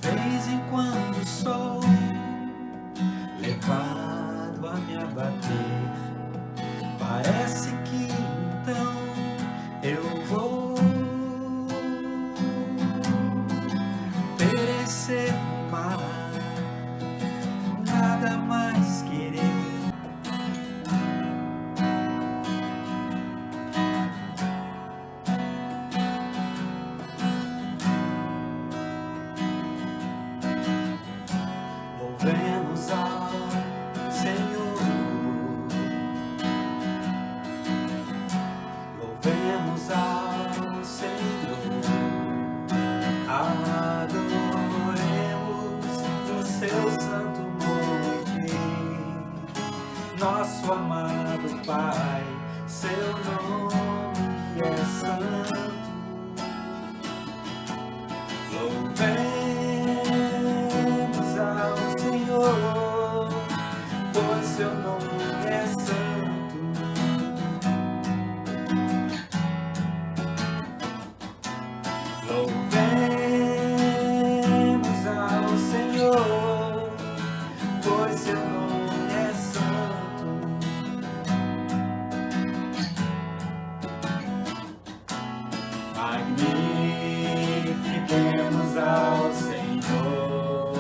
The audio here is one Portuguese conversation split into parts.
vez em quando sou levado a me abater. Parece que então eu vou perecer no mar, nada mais querer. Louvemos ao Senhor, louvemos ao Senhor, adoremos no seu santo monte, nosso amado Pai, seu nome é santo. Louvemos ao Senhor, pois seu nome é santo. Louvemos ao Senhor, pois seu nome é santo. Magnifiquemos ao Senhor,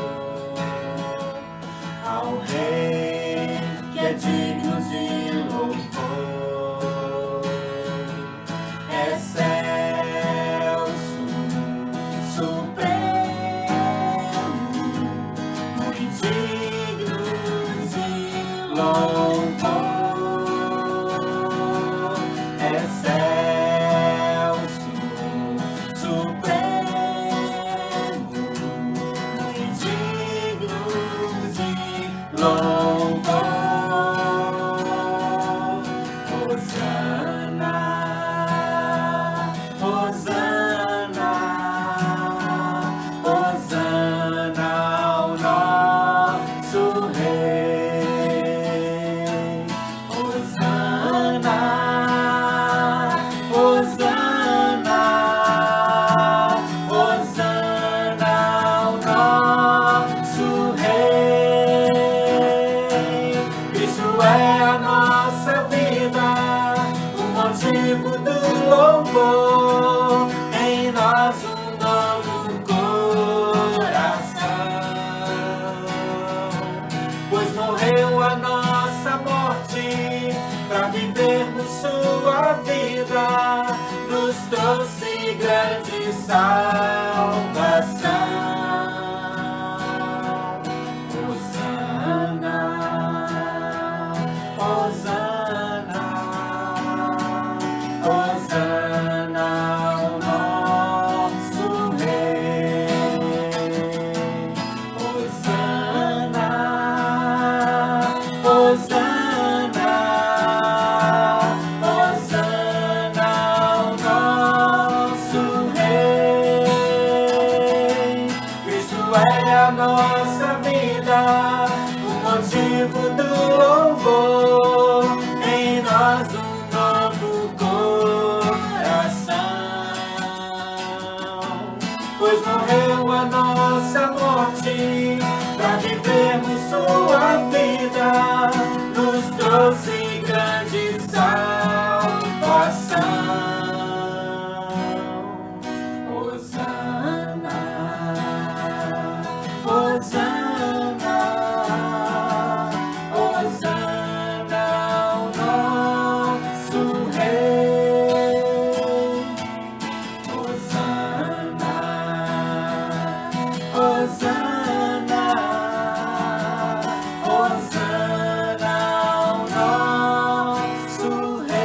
ao Rei que é digno de louvor, excelso, supremo, muito digno de louvor, excelso, supremo, muito digno de louvor. Hosana, Hosana, Hosana ao nosso Rei. Hosana, Hosana, Hosana ao nosso Rei. Cristo é a nossa vida, o motivo do louvor, em nós um novo coração, pois morreu a nossa morte para vivermos sua vida, nos trouxe grande salvação. Hosana, Hosana, Hosana ao nosso Rei. Hosana, Hosana, Hosana ao nosso Rei. Cristo é a nossa vida, o motivo do louvor, em nós um novo coração, pois morreu a nossa morte para vivermos sua vida, nos trouxe grande salvação. Hosana, Hosana, Hosana ao nosso Rei. Hosana, Hosana, Hosana ao nosso Rei.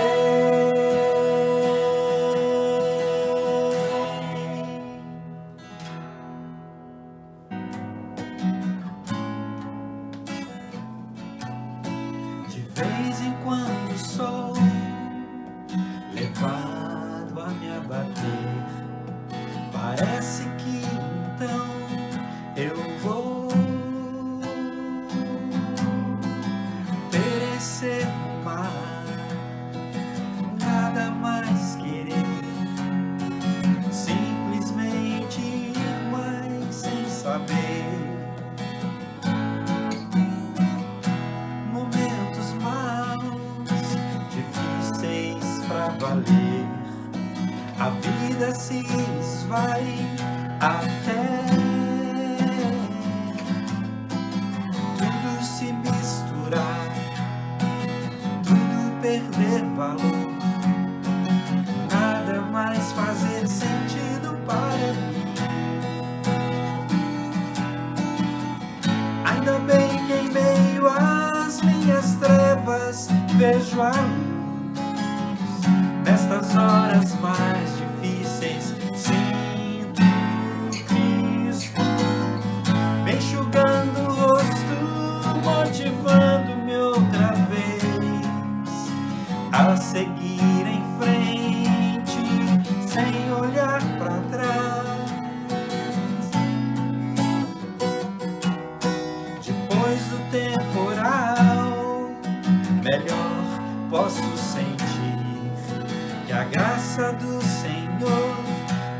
De vez em quando sou levado a me abater. Parece que então eu vou perecer no mar, nada mais querer, simplesmente ir mais sem saber. valer. A vida se esvai até tudo se misturar, tudo perder valor, nada mais fazer sentido para mim. Ainda bem que em meio às minhas trevas vejo a luz. Nestas horas mais difíceis sinto Cristo me enxugando o rosto, motivando-me outra vez a seguir em frente sem olhar para trás. Depois do temporal, melhor posso sentir que a graça do Senhor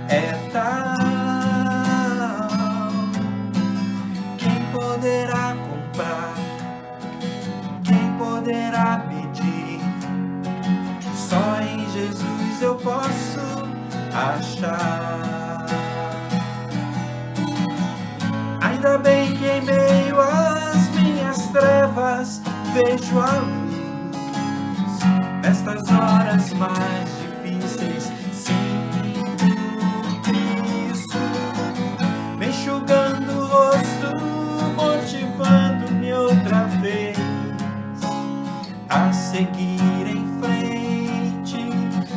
é tal. Quem poderá comprar? Quem poderá medir? Só em Jesus eu posso achar. Ainda bem que em meio às minhas trevas vejo a luz. Nestas horas mais difíceis sinto Cristo me enxugando o rosto, motivando-me outra vez a seguir em frente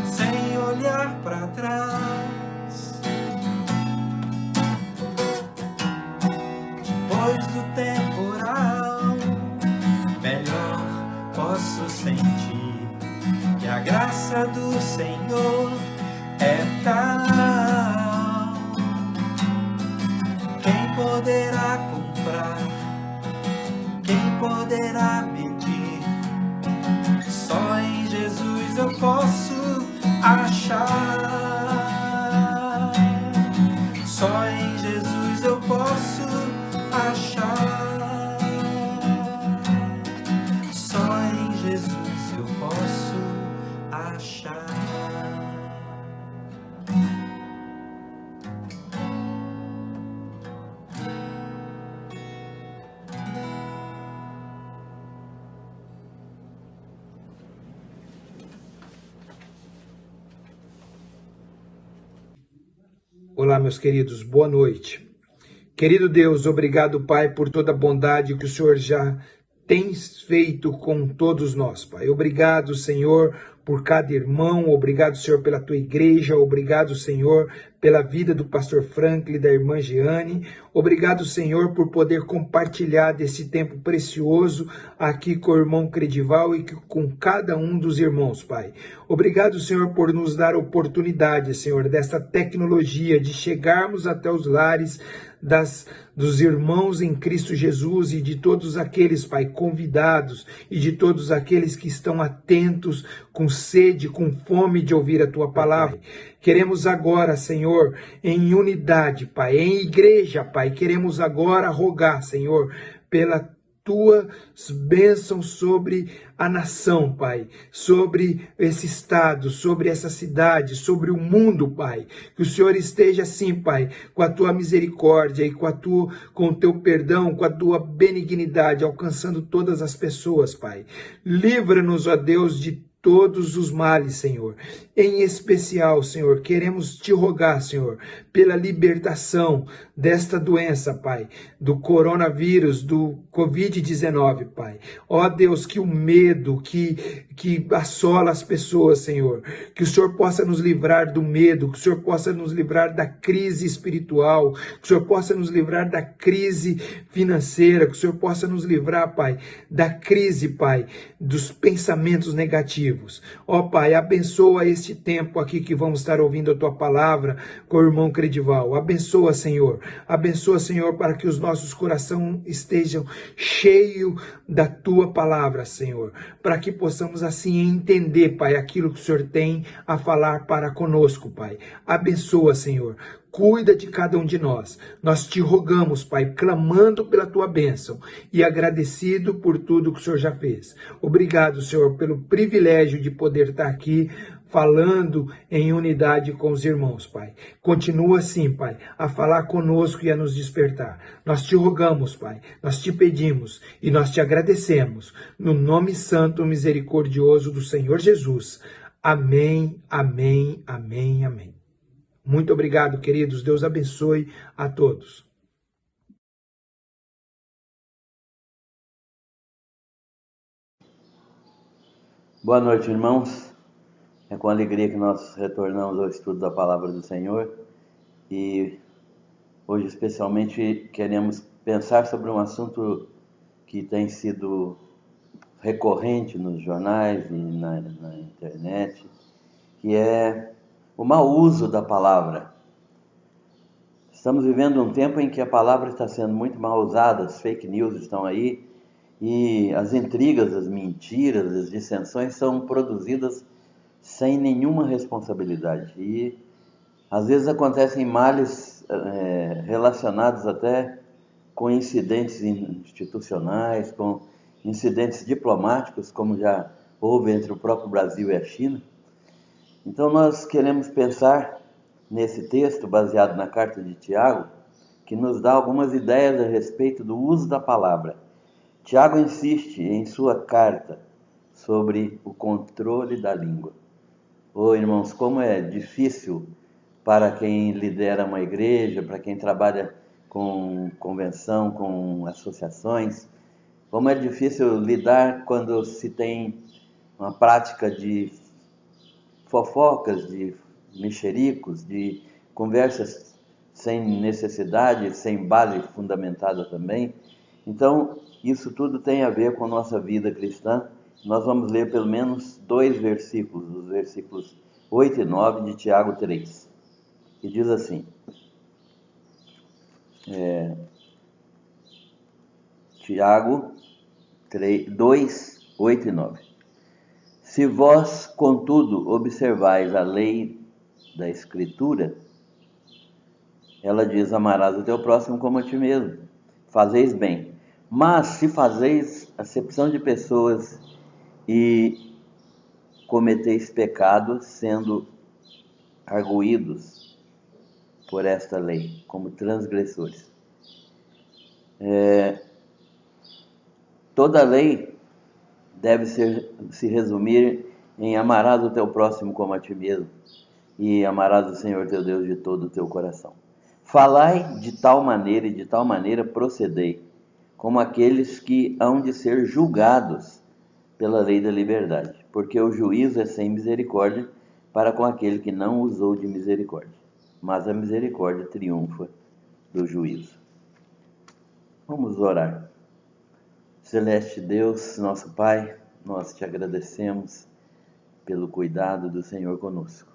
sem olhar para trás. Depois do temporal, melhor posso sentir que a graça do Senhor é tal. Quem poderá comprar? Quem poderá medir? Só em Jesus eu posso achar. Só em Jesus eu posso achar. Só em Jesus eu posso achar. Olá, meus queridos, boa noite. Querido Deus, obrigado, Pai, por toda a bondade que o Senhor já tem feito com todos nós, Pai. Obrigado, Senhor, por cada irmão, obrigado, Senhor, pela tua igreja, obrigado, Senhor, pela vida do pastor Franklin e da irmã Jeane, obrigado, Senhor, por poder compartilhar desse tempo precioso aqui com o irmão Credival e com cada um dos irmãos, Pai. Obrigado, Senhor, por nos dar a oportunidade, Senhor, dessa tecnologia de chegarmos até os lares dos irmãos em Cristo Jesus e de todos aqueles, Pai, convidados e de todos aqueles que estão atentos, com sede, com fome de ouvir a Tua palavra. Queremos agora, Senhor, em unidade, Pai, em igreja, Pai, queremos agora rogar, Senhor, pela Tuas bênçãos sobre a nação, Pai, sobre esse estado, sobre essa cidade, sobre o mundo, Pai. Que o Senhor esteja assim, Pai, com a Tua misericórdia e com o Teu perdão, com a Tua benignidade, alcançando todas as pessoas, Pai. Livra-nos, ó Deus, de todos os males, Senhor. Em especial, Senhor, queremos Te rogar, Senhor, pela libertação desta doença, Pai, do coronavírus, do Covid-19, Pai. Ó Deus, que o medo que assola as pessoas, Senhor, que o Senhor possa nos livrar do medo, que o Senhor possa nos livrar da crise espiritual, que o Senhor possa nos livrar da crise financeira, que o Senhor possa nos livrar, Pai, da crise, Pai, dos pensamentos negativos. Ó Pai, abençoa este tempo aqui que vamos estar ouvindo a Tua palavra com o irmão Credival. Abençoa, Senhor. Abençoa, Senhor, para que os nossos corações estejam cheios da Tua palavra, Senhor. Para que possamos assim entender, Pai, aquilo que o Senhor tem a falar para conosco, Pai. Abençoa, Senhor. Cuida de cada um de nós. Nós Te rogamos, Pai, clamando pela Tua bênção e agradecido por tudo que o Senhor já fez. Obrigado, Senhor, pelo privilégio de poder estar aqui falando em unidade com os irmãos, Pai. Continua assim, Pai, a falar conosco e a nos despertar. Nós te rogamos, Pai, nós te pedimos e nós te agradecemos, no nome santo misericordioso do Senhor Jesus. Amém, amém, amém, amém. Muito obrigado, queridos. Deus abençoe a todos. Boa noite, irmãos. É com alegria que nós retornamos ao estudo da Palavra do Senhor e hoje especialmente queremos pensar sobre um assunto que tem sido recorrente nos jornais e na internet, que é o mau uso da palavra. Estamos vivendo um tempo em que a palavra está sendo muito mal usada, as fake news estão aí, e as intrigas, as mentiras, as dissensões são produzidas sem nenhuma responsabilidade. E às vezes acontecem males relacionados até com incidentes institucionais, com incidentes diplomáticos, como já houve entre o próprio Brasil e a China. Então nós queremos pensar nesse texto baseado na carta de Tiago, que nos dá algumas ideias a respeito do uso da palavra. Tiago insiste em sua carta sobre o controle da língua. Irmãos, como é difícil para quem lidera uma igreja, para quem trabalha com convenção, com associações, como é difícil lidar quando se tem uma prática de fofocas, de mexericos, de conversas sem necessidade, sem base fundamentada também. Então, isso tudo tem a ver com a nossa vida cristã. Nós vamos ler pelo menos 2 versículos, os versículos 8 e 9 de Tiago 3, que diz assim, Tiago 2, 8 e 9. Se vós, contudo, observais a lei da Escritura, ela diz, amarás o teu próximo como a ti mesmo, fazeis bem. Mas se fazeis acepção de pessoas e cometeis pecado, sendo arguídos por esta lei, como transgressores. Toda lei deve se resumir em amarás o teu próximo como a ti mesmo e amarás o Senhor teu Deus de todo o teu coração. Falai de tal maneira e de tal maneira procedei, como aqueles que hão de ser julgados pela lei da liberdade, porque o juízo é sem misericórdia para com aquele que não usou de misericórdia, mas a misericórdia triunfa do juízo. Vamos orar. Celeste Deus, nosso Pai, nós te agradecemos pelo cuidado do Senhor conosco.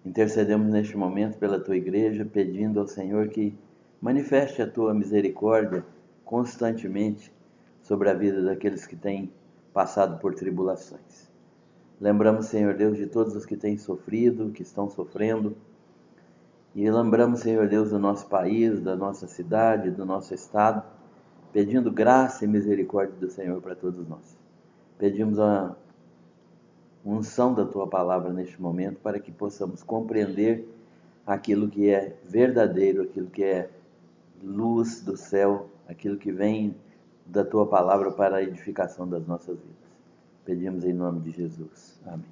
Intercedemos neste momento pela tua igreja, pedindo ao Senhor que manifeste a tua misericórdia constantemente sobre a vida daqueles que têm passado por tribulações. Lembramos, Senhor Deus, de todos os que têm sofrido, que estão sofrendo, e lembramos, Senhor Deus, do nosso país, da nossa cidade, do nosso estado, pedindo graça e misericórdia do Senhor para todos nós. Pedimos a unção da tua palavra neste momento para que possamos compreender aquilo que é verdadeiro, aquilo que é luz do céu, aquilo que vem da tua palavra para a edificação das nossas vidas. Pedimos em nome de Jesus. Amém.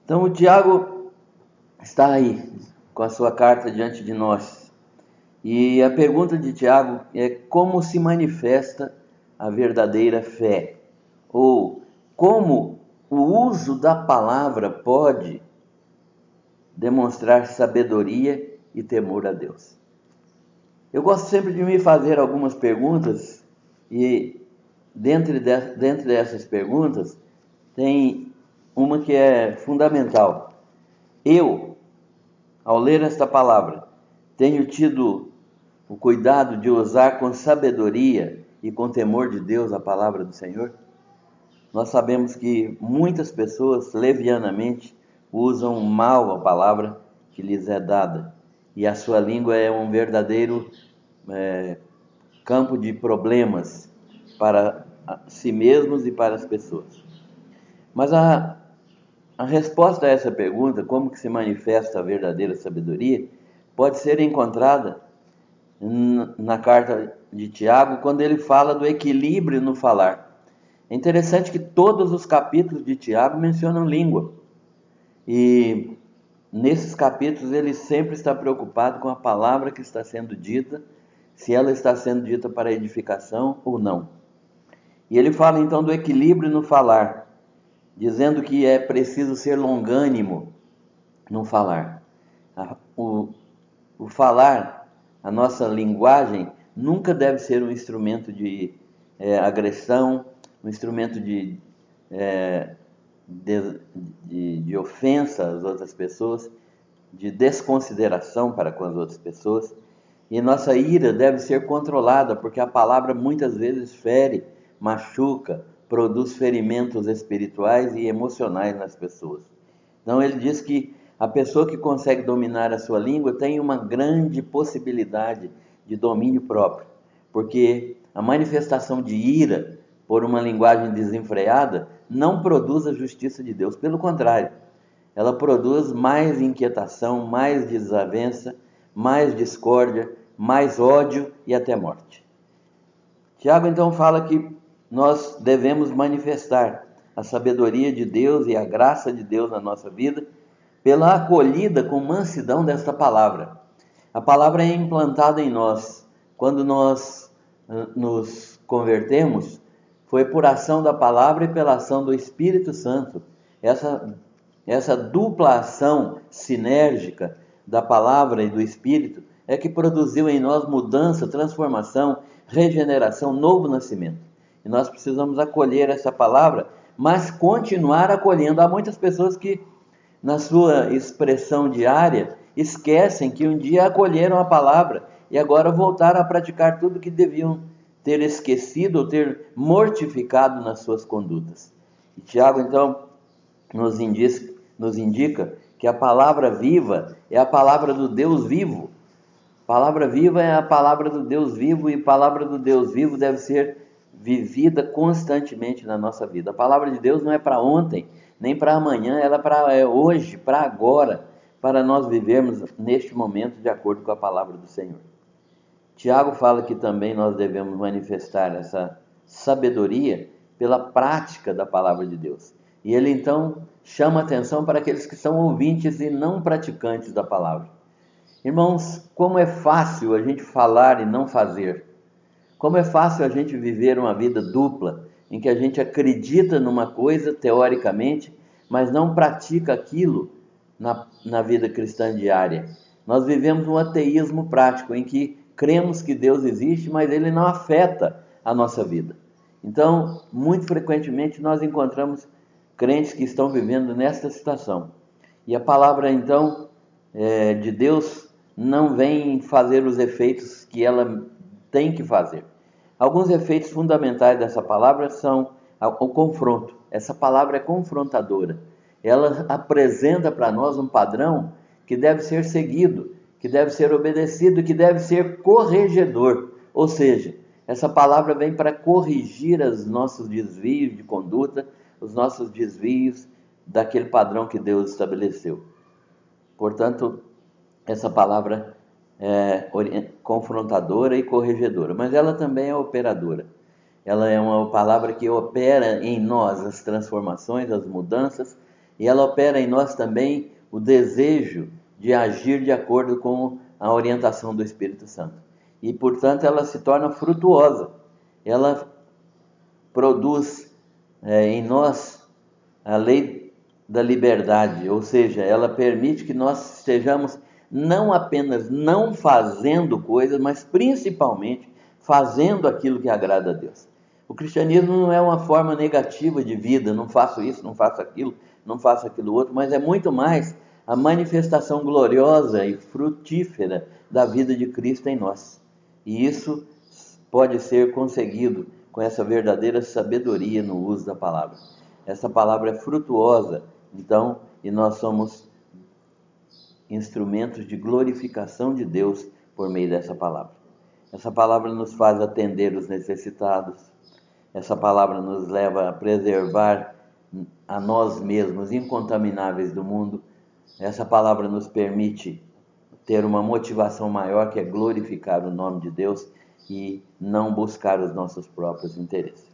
Então o Tiago está aí com a sua carta diante de nós. E a pergunta de Tiago é como se manifesta a verdadeira fé? Ou como o uso da palavra pode demonstrar sabedoria e temor a Deus? Eu gosto sempre de me fazer algumas perguntas e dentre dessas perguntas tem uma que é fundamental. Eu, ao ler esta palavra, tenho tido o cuidado de usar com sabedoria e com temor de Deus a palavra do Senhor? Nós sabemos que muitas pessoas levianamente usam mal a palavra que lhes é dada, e a sua língua é um verdadeiro campo de problemas para si mesmos e para as pessoas. Mas a resposta a essa pergunta, como que se manifesta a verdadeira sabedoria, pode ser encontrada na carta de Tiago, quando ele fala do equilíbrio no falar. É interessante que todos os capítulos de Tiago mencionam língua. E nesses capítulos ele sempre está preocupado com a palavra que está sendo dita, se ela está sendo dita para edificação ou não. E ele fala então do equilíbrio no falar, dizendo que é preciso ser longânimo no falar. O falar, a nossa linguagem, nunca deve ser um instrumento de agressão, um instrumento de ofensa às outras pessoas, de desconsideração para com as outras pessoas. E nossa ira deve ser controlada, porque a palavra muitas vezes fere, machuca, produz ferimentos espirituais e emocionais nas pessoas. Então ele diz que a pessoa que consegue dominar a sua língua tem uma grande possibilidade de domínio próprio, porque a manifestação de ira por uma linguagem desenfreada não produz a justiça de Deus, pelo contrário, ela produz mais inquietação, mais desavença, mais discórdia, mais ódio e até morte. Tiago então fala que nós devemos manifestar a sabedoria de Deus e a graça de Deus na nossa vida pela acolhida com mansidão desta palavra. A palavra é implantada em nós. Quando nós nos convertemos, foi por ação da palavra e pela ação do Espírito Santo. Essa dupla ação sinérgica da palavra e do Espírito é que produziu em nós mudança, transformação, regeneração, novo nascimento. E nós precisamos acolher essa palavra, mas continuar acolhendo. Há muitas pessoas que, na sua expressão diária, esquecem que um dia acolheram a palavra e agora voltaram a praticar tudo que deviam ter esquecido ou ter mortificado nas suas condutas. E Tiago, então, nos indica que a palavra viva é a palavra do Deus vivo. Palavra viva é a palavra do Deus vivo, e a palavra do Deus vivo deve ser vivida constantemente na nossa vida. A palavra de Deus não é para ontem, nem para amanhã, ela é hoje, para agora, para nós vivermos neste momento de acordo com a palavra do Senhor. Tiago fala que também nós devemos manifestar essa sabedoria pela prática da palavra de Deus. E ele então chama atenção para aqueles que são ouvintes e não praticantes da palavra. Irmãos, como é fácil a gente falar e não fazer. Como é fácil a gente viver uma vida dupla, em que a gente acredita numa coisa teoricamente, mas não pratica aquilo na vida cristã diária. Nós vivemos um ateísmo prático, em que cremos que Deus existe, mas ele não afeta a nossa vida. Então, muito frequentemente nós encontramos crentes que estão vivendo nesta situação. E a palavra, então, de Deus não vem fazer os efeitos que ela tem que fazer. Alguns efeitos fundamentais dessa palavra são o confronto. Essa palavra é confrontadora. Ela apresenta para nós um padrão que deve ser seguido, que deve ser obedecido, que deve ser corregedor. Ou seja, essa palavra vem para corrigir os nossos desvios de conduta, os nossos desvios daquele padrão que Deus estabeleceu. Portanto, essa palavra é confrontadora e corregedora, mas ela também é operadora. Ela é uma palavra que opera em nós as transformações, as mudanças, e ela opera em nós também o desejo de agir de acordo com a orientação do Espírito Santo. E, portanto, ela se torna frutuosa. Ela produz em nós a lei da liberdade, ou seja, ela permite que nós estejamos não apenas não fazendo coisas, mas principalmente fazendo aquilo que agrada a Deus. O cristianismo não é uma forma negativa de vida, não faço isso, não faço aquilo, não faço aquilo outro, mas é muito mais a manifestação gloriosa e frutífera da vida de Cristo em nós. E isso pode ser conseguido com essa verdadeira sabedoria no uso da palavra. Essa palavra é frutuosa, então, e nós somos instrumentos de glorificação de Deus por meio dessa palavra. Essa palavra nos faz atender os necessitados. Essa palavra nos leva a preservar a nós mesmos, incontamináveis do mundo, essa palavra nos permite ter uma motivação maior, que é glorificar o nome de Deus e não buscar os nossos próprios interesses.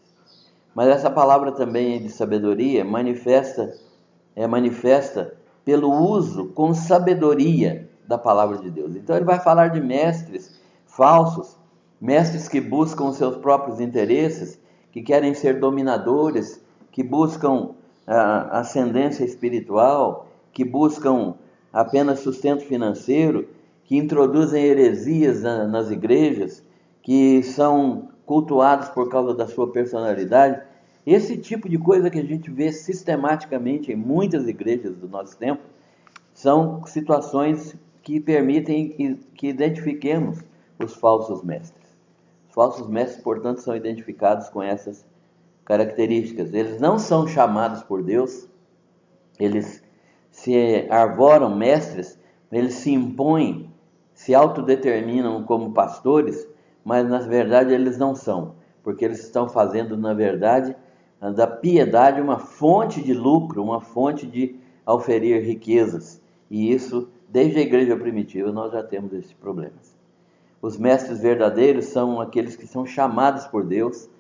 Mas essa palavra também de sabedoria é manifesta pelo uso com sabedoria da palavra de Deus. Então ele vai falar de mestres falsos, mestres que buscam os seus próprios interesses, que querem ser dominadores, que buscam ascendência espiritual, que buscam apenas sustento financeiro, que introduzem heresias nas igrejas, que são cultuados por causa da sua personalidade. Esse tipo de coisa que a gente vê sistematicamente em muitas igrejas do nosso tempo são situações que permitem que identifiquemos os falsos mestres. Os falsos mestres, portanto, são identificados com essas características. Eles não são chamados por Deus, eles se arvoram mestres, eles se impõem, se autodeterminam como pastores, mas na verdade eles não são, porque eles estão fazendo, na verdade, da piedade uma fonte de lucro, uma fonte de auferir riquezas. E isso, desde a igreja primitiva, nós já temos esses problemas. Os mestres verdadeiros são aqueles que são chamados por Deus,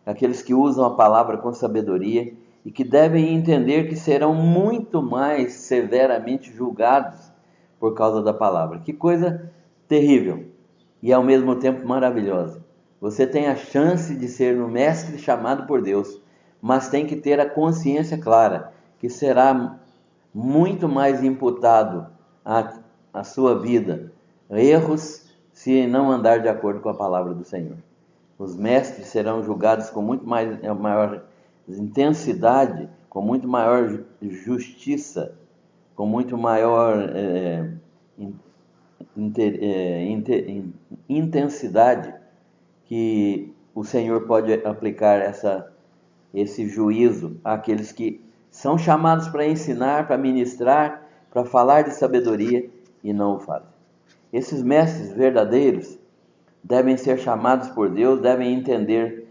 aqueles que usam a palavra com sabedoria e que devem entender que serão muito mais severamente julgados por causa da palavra. Que coisa terrível e ao mesmo tempo maravilhosa. Você tem a chance de ser um mestre chamado por Deus, mas tem que ter a consciência clara que será muito mais imputado à sua vida erros se não andar de acordo com a palavra do Senhor. Os mestres serão julgados com muito maior intensidade, com muito maior justiça, com muito maior intensidade, que o Senhor pode aplicar esse juízo àqueles que são chamados para ensinar, para ministrar, para falar de sabedoria e não o fazem. Esses mestres verdadeiros devem ser chamados por Deus, devem entender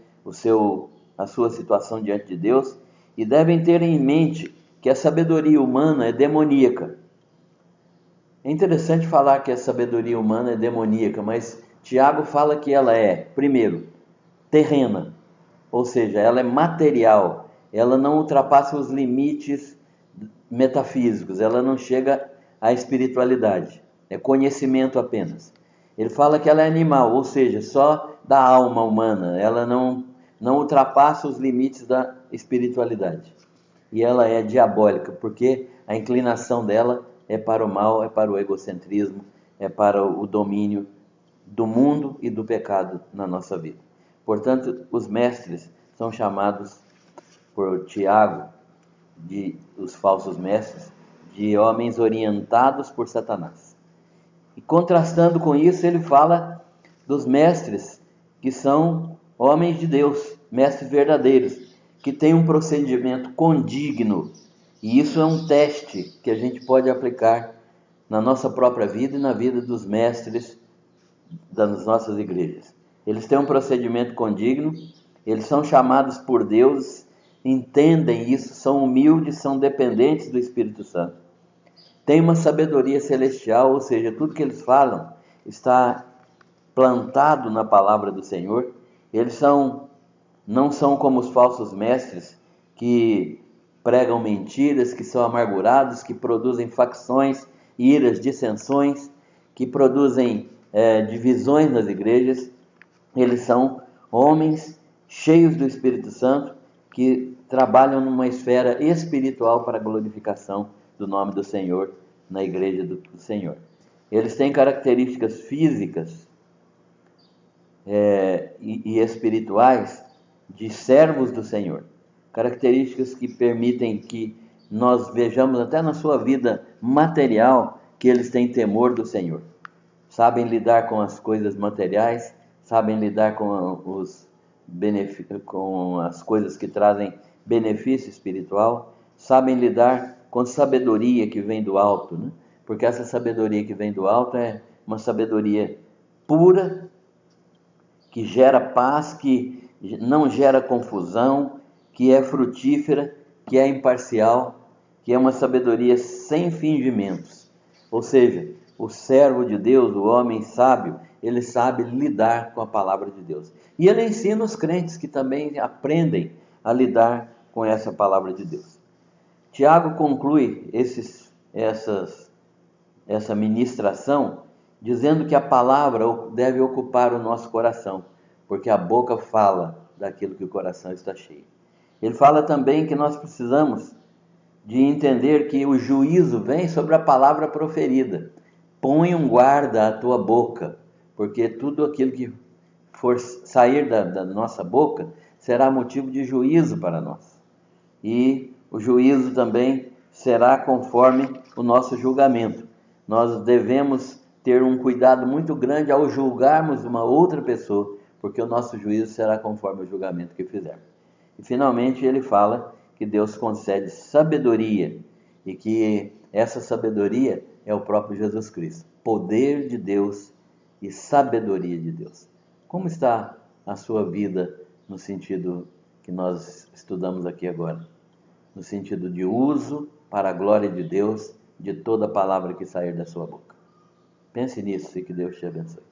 a sua situação diante de Deus e devem ter em mente que a sabedoria humana é demoníaca. É interessante falar que a sabedoria humana é demoníaca, mas Tiago fala que ela é, primeiro, terrena, ou seja, ela é material, ela não ultrapassa os limites metafísicos, ela não chega à espiritualidade, é conhecimento apenas. Ele fala que ela é animal, ou seja, só da alma humana, ela não ultrapassa os limites da espiritualidade. E ela é diabólica, porque a inclinação dela é para o mal, é para o egocentrismo, é para o domínio do mundo e do pecado na nossa vida. Portanto, os mestres são chamados por Tiago, os falsos mestres, de homens orientados por Satanás. E contrastando com isso, ele fala dos mestres que são homens de Deus, mestres verdadeiros, que têm um procedimento condigno. E isso é um teste que a gente pode aplicar na nossa própria vida e na vida dos mestres das nossas igrejas. Eles têm um procedimento condigno, eles são chamados por Deus, entendem isso, são humildes, são dependentes do Espírito Santo. Tem uma sabedoria celestial, ou seja, tudo que eles falam está plantado na palavra do Senhor. Eles não são como os falsos mestres que pregam mentiras, que são amargurados, que produzem facções, iras, dissensões, que produzem divisões nas igrejas. Eles são homens cheios do Espírito Santo que trabalham numa esfera espiritual para a glorificação do nome do Senhor na igreja do Senhor. Eles têm características físicas e espirituais de servos do Senhor, características que permitem que nós vejamos até na sua vida material que eles têm temor do Senhor, sabem lidar com as coisas materiais, sabem lidar com as coisas que trazem benefício espiritual, sabem lidar com sabedoria que vem do alto, né? Porque essa sabedoria que vem do alto é uma sabedoria pura, que gera paz, que não gera confusão, que é frutífera, que é imparcial, que é uma sabedoria sem fingimentos. Ou seja, o servo de Deus, o homem sábio, ele sabe lidar com a palavra de Deus. E ele ensina os crentes que também aprendem a lidar com essa palavra de Deus. Tiago conclui essa ministração dizendo que a palavra deve ocupar o nosso coração, porque a boca fala daquilo que o coração está cheio. Ele fala também que nós precisamos de entender que o juízo vem sobre a palavra proferida. Põe um guarda à tua boca, porque tudo aquilo que for sair da nossa boca será motivo de juízo para nós. E o juízo também será conforme o nosso julgamento. Nós devemos ter um cuidado muito grande ao julgarmos uma outra pessoa, porque o nosso juízo será conforme o julgamento que fizermos. E finalmente ele fala que Deus concede sabedoria e que essa sabedoria é o próprio Jesus Cristo. Poder de Deus e sabedoria de Deus. Como está a sua vida no sentido que nós estudamos aqui agora? No sentido de uso para a glória de Deus de toda palavra que sair da sua boca. Pense nisso e que Deus te abençoe.